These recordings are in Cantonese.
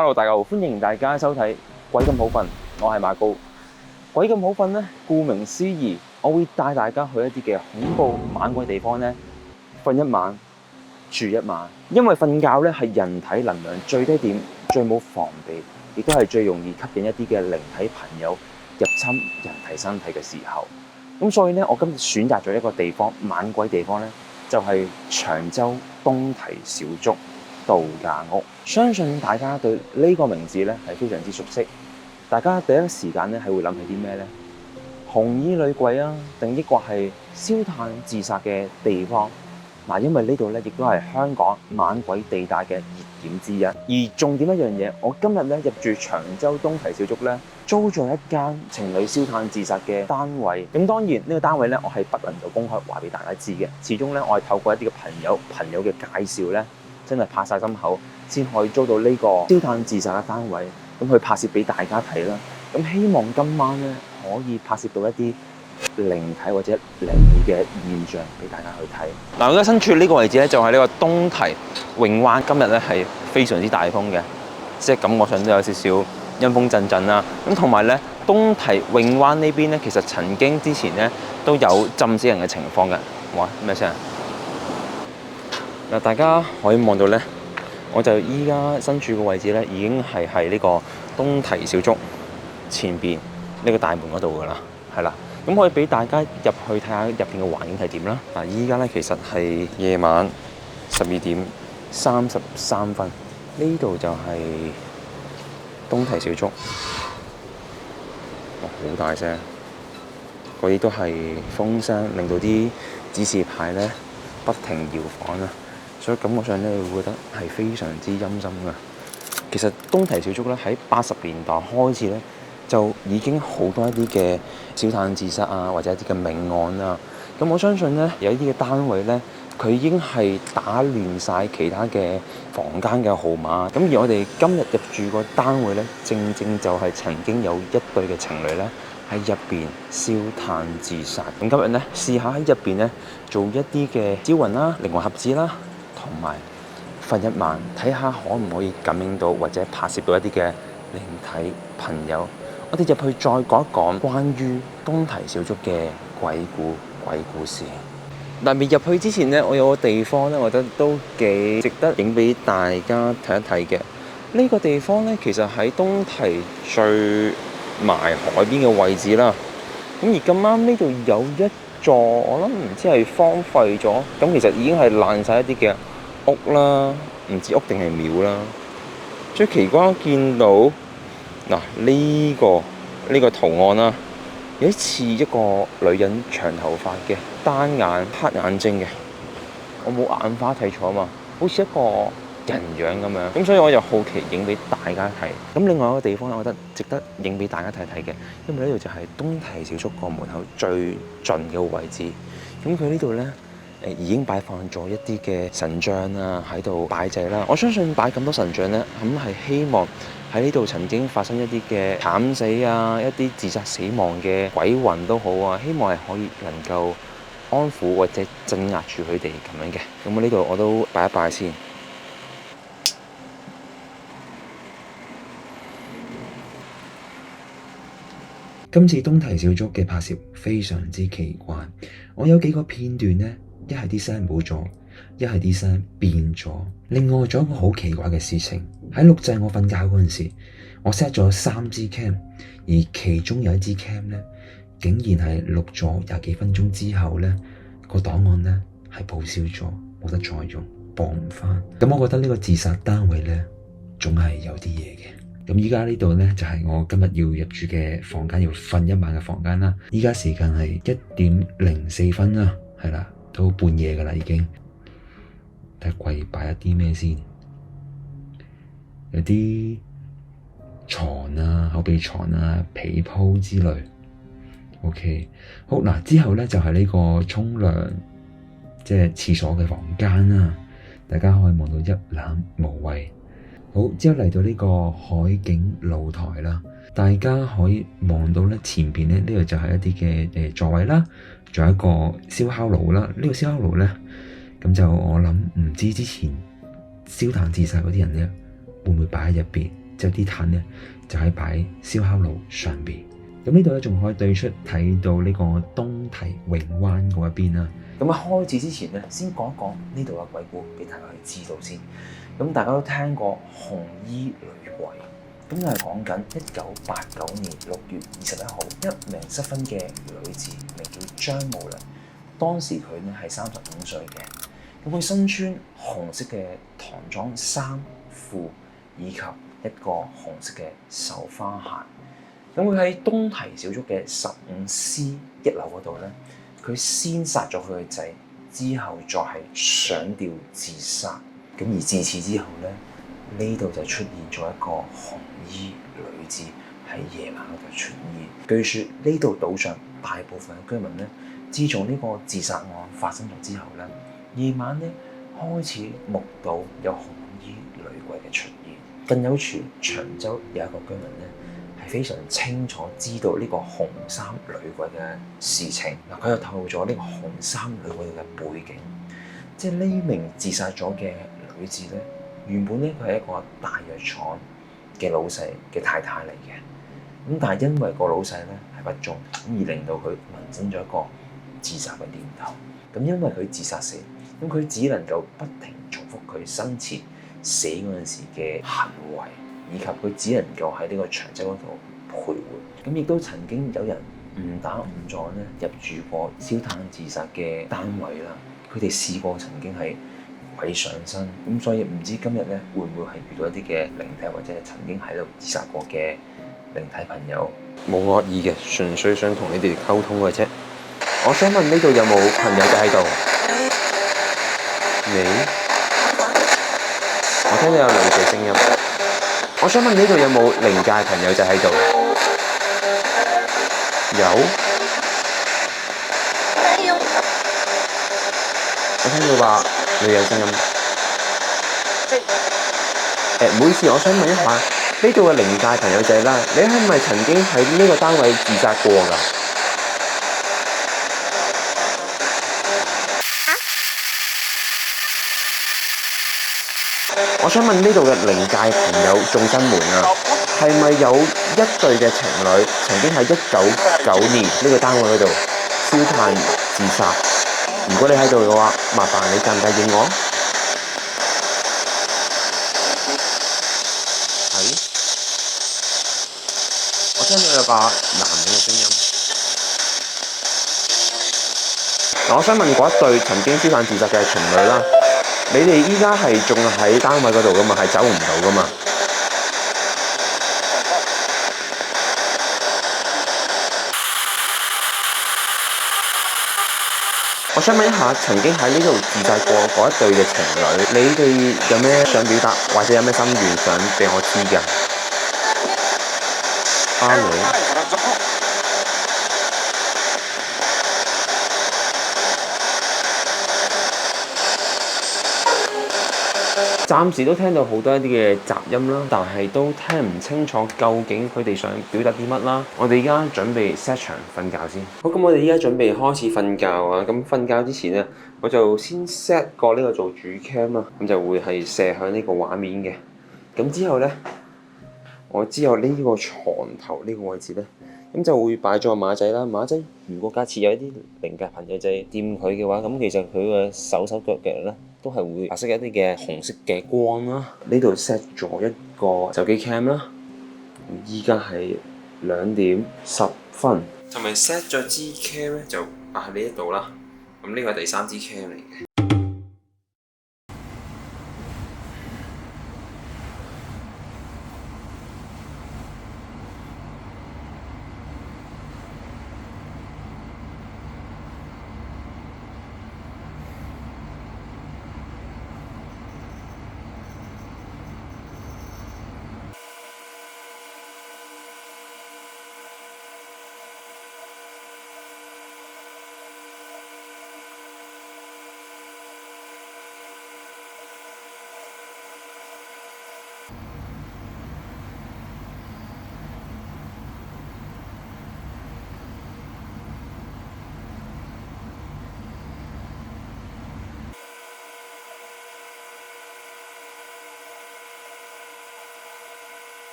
Hello，大家好，歡迎大家收睇《鬼咁好瞓》，我係馬高。鬼咁好瞓呢，顧名思義，我會帶大家去一啲嘅恐怖猛鬼地方呢，瞓一晚，住一晚。因為瞓覺呢係人體能量最低點、最冇防備，亦都係最容易吸引一啲嘅靈體朋友入侵人體身體嘅時候。咁所以呢，我今日選擇咗一個地方，猛鬼地方呢，就係長洲東堤小築度假屋。相信大家對呢個名字咧係非常之熟悉，大家第一時間咧係會諗起啲咩呢？紅衣女鬼啊，定抑或係燒炭自殺嘅地方？嗱，因為呢度咧亦都係香港猛鬼地帶嘅熱點之一。而重點一樣嘢，我今日咧入住長洲東堤小築咧，租咗一間情侶燒炭自殺嘅單位。咁當然呢個單位咧，我係不能夠公開話俾大家知嘅。始終咧，我係透過一啲嘅朋友嘅介紹咧，真係拍晒心口，先可以租到呢個燒炭自殺嘅單位，咁去拍攝俾大家睇啦。咁希望今晚咧可以拍攝到一啲靈體或者靈異嘅現象俾大家去睇。嗱，我而家身處呢個位置咧，就係呢個東堤泳灣。今日咧係非常之大風嘅，即係感覺上都有少少陰風陣陣啦。咁同埋咧，東堤泳灣呢邊咧，其實曾經之前咧都有浸死人嘅情況嘅。哇，咩聲？嗱，大家可以望到咧，我就依家身處嘅位置咧，已經係喺呢個東堤小築前邊呢個大門嗰度噶啦，係啦。咁可以俾大家入去睇下入邊嘅環境係點啦。嗱，依家咧其實係夜晚12:33，呢度就係東堤小築。哇，好大聲！嗰啲都係風聲，令到啲指示牌咧不停搖晃啊！所以感覺上咧，會覺得係非常之陰森㗎。其實東堤小築咧喺80年代開始咧，就已經好多一啲嘅燒炭自殺啊，或者一啲嘅命案啊。咁我相信咧，有一啲嘅單位咧，佢已經係打亂晒其他嘅房間嘅號碼。咁而我哋今日入住個單位咧，正正就係曾經有一對嘅情侶咧喺入邊燒炭自殺。咁今日咧試下喺入邊咧做一啲嘅招魂啦、靈魂合誌啦。同埋瞓一晚，睇下可唔可以感應到或者拍攝到一啲嘅靈體朋友。我哋入去再講一講關於東堤小築嘅鬼故事。但未入去之前呢，我有個地方呢，我覺得都幾值得影俾大家睇一睇嘅。呢個地方呢，其實喺東堤最埋海邊嘅位置啦。咁而咁啱呢度有一座，我諗唔知係荒廢咗，咁其實已經係爛晒一啲嘅屋啦，唔知屋定係廟啦。最奇怪見到嗱呢個圖案啦，有啲似一個女人長頭髮嘅單眼黑眼睛嘅，我冇眼花睇錯啊嘛，好似一個人樣咁樣。咁所以我就好奇影俾大家睇。咁另外一個地方我覺得值得影俾大家睇睇嘅，因為呢度就係東堤小築個門口最盡嘅位置。咁佢呢度咧已經擺放咗一啲嘅神像啊喺度擺祭啦。我相信擺咁多神像咧，咁係希望喺呢度曾經發生一啲嘅慘死啊、一啲自殺死亡嘅鬼魂都好啊，希望係可以能夠安撫或者鎮壓住佢哋咁樣嘅。咁我呢度我都拜一拜先。今次東堤小築嘅拍攝非常之奇怪，我有幾個片段呢，一係啲聲冇咗，一係啲聲變咗。另外仲有一個好奇怪嘅事情，喺錄製我瞓覺嗰陣時，我 set 咗3支 cam， 而其中有一支 cam 呢，竟然係錄咗廿幾分鐘之後呢，個檔案呢係報銷咗，冇得再用，播唔返。咁我覺得呢個自殺單位呢，總係有啲嘢嘅。咁依家呢度呢，就係我今日要入住嘅房間，要瞓一晚嘅房間啦。依家時間係1:04啦，係啦，都半夜噶啦已經。睇下櫃擺一啲咩先，有啲床啊、後備床啊、被鋪之類。OK， 好嗱，之後呢，就係呢個沖涼，即係廁所嘅房間啦。大家可以望到一覽無遺。好，之後嚟到呢個海景露台啦，大家可以望到咧前邊咧呢度就係一啲嘅座位啦，仲有一個燒烤爐啦。呢個燒烤爐咧，咁就我諗唔知之前燒炭自殺嗰啲人咧會唔會擺喺入邊，之後啲炭呢，就喺擺燒烤爐上邊。咁呢度咧仲可以對出睇到呢個東堤泳灣嗰一邊啦。咁喺開始之前咧，先講一講呢度嘅鬼故俾大家去知道先。咁大家都聽過紅衣女鬼，咁就係講緊1989年6月21號，一名失婚嘅女子名叫張無良，當時佢咧係35歲嘅。咁佢身穿紅色嘅唐裝衫褲，以及一個紅色嘅繡花鞋。咁佢喺東堤小築嘅15C1樓嗰度咧，佢先殺咗佢嘅仔，之後再係上吊自殺。咁而自此之後咧，呢度就出現咗一個紅衣女子喺夜晚嗰度出現。據說呢度島上大部分嘅居民咧，自從呢個自殺案發生咗之後咧，夜晚咧開始目睹有紅衣女鬼嘅出現。更有傳長洲有一個居民咧，係非常清楚知道呢個紅衫女鬼嘅事情。嗱，佢又透露咗呢個紅衫女鬼嘅背景，即係呢名自殺咗嘅女子咧，原本咧佢係一個大藥廠嘅老細嘅太太嚟嘅。咁但係因為個老細咧係不忠，咁而令到佢萌生咗一個自殺嘅念頭。咁因為佢自殺死，咁佢只能夠不停重複佢生前死嗰陣時嘅行為，以及佢只能夠喺呢個長洲嗰度徘徊。咁亦都曾經有人誤打誤撞咧入住過燒炭自殺嘅單位啦。佢哋試過曾經係鬼上身，咁所以唔知今日咧會唔會係遇到一啲嘅靈體，或者係曾經喺度自殺過嘅靈體朋友。冇惡意嘅，純粹想同你哋溝通嘅啫。我想問呢度有冇朋友仔喺度？你？我聽到有女嘅聲音。我想問呢度有冇靈界朋友仔喺度？有。我聽到話女嘅聲音。唔好意思，我想問一下，呢度嘅靈界朋友仔啦，你係咪曾經喺呢個單位自殺過㗎？我想問呢度嘅靈界朋友眾生們啊，係咪有一對嘅情侶曾經喺1999年呢個單位嗰度燒炭自殺？如果你喺度嘅話，麻煩你介唔介意我？係，我聽到有個男人嘅聲音。嗱，我想問嗰一對曾經燒炭自殺嘅情侶啦。你哋依家係仲喺單位嗰度噶嘛？係走唔到噶嘛？我想問一下，曾經喺呢度自殺過嗰一對嘅情侶，你哋有咩想表達，或者有咩心願想俾我知㗎？阿女。暫時都聽到好多一啲嘅雜音啦，但係都聽唔清楚究竟佢哋想表達啲乜啦。我哋依家準備 set 場瞓覺先。好，咁我哋依家準備開始瞓覺啊。咁瞓覺之前咧，我就先 set 個呢個做主 cam 啦，咁就會係射向呢個畫面嘅。咁之後咧，我之後呢個床頭呢個位置咧，咁就會擺咗個馬仔啦。馬仔如果假設有一啲靈界朋友仔掂佢嘅話，咁其實佢嘅手腳嘅咧，都係會發射一啲嘅紅色嘅光啦。呢度 set 咗一個手機 cam 啦。依家係2:10，同埋 set 咗支 cam 咧就擺喺呢一度啦。咁呢個係第3支 cam 嚟嘅。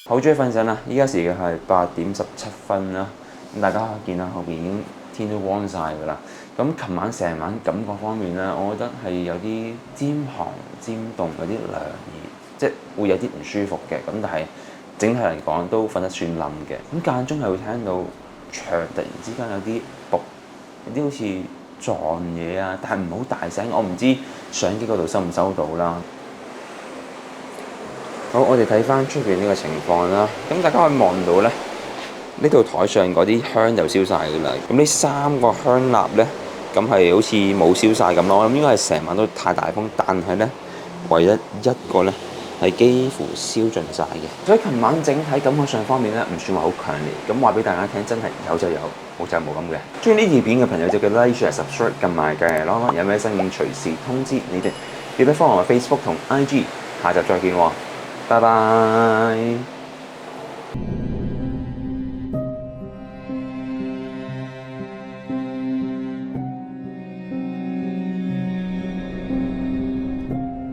好鍾意瞓醒啦！依家時間係8:17啦。咁大家可以見到後邊已經天都光晒㗎啦。咁琴晚成晚感覺方面咧，我覺得係有啲尖寒尖凍，有啲涼意，即係會有啲唔舒服嘅。咁但係整體嚟講都瞓得算冧嘅。咁間中係會聽到牆突然之間有啲仆，有啲好似撞嘢啊，但係唔好大聲。我唔知相機嗰度收唔收到啦。好，我哋睇翻出邊呢個情況啦。咁大家可以望到咧，呢度台上嗰啲香就燒晒㗎啦。咁呢3個香蠟咧，咁係好似冇燒晒咁咯。我諗應該係成晚都太大風，但係咧，唯一一個咧係幾乎燒盡晒嘅。所以琴晚整體感覺上方面咧，唔算話好強烈。咁話俾大家聽，真係有就有，冇就冇咁嘅。中意呢條片嘅朋友就記得 like、share、subscribe 撳埋嘅啷啷，有咩新片隨時通知你哋。記得 follow 我 Facebook 同 IG，下集再見喎。拜拜。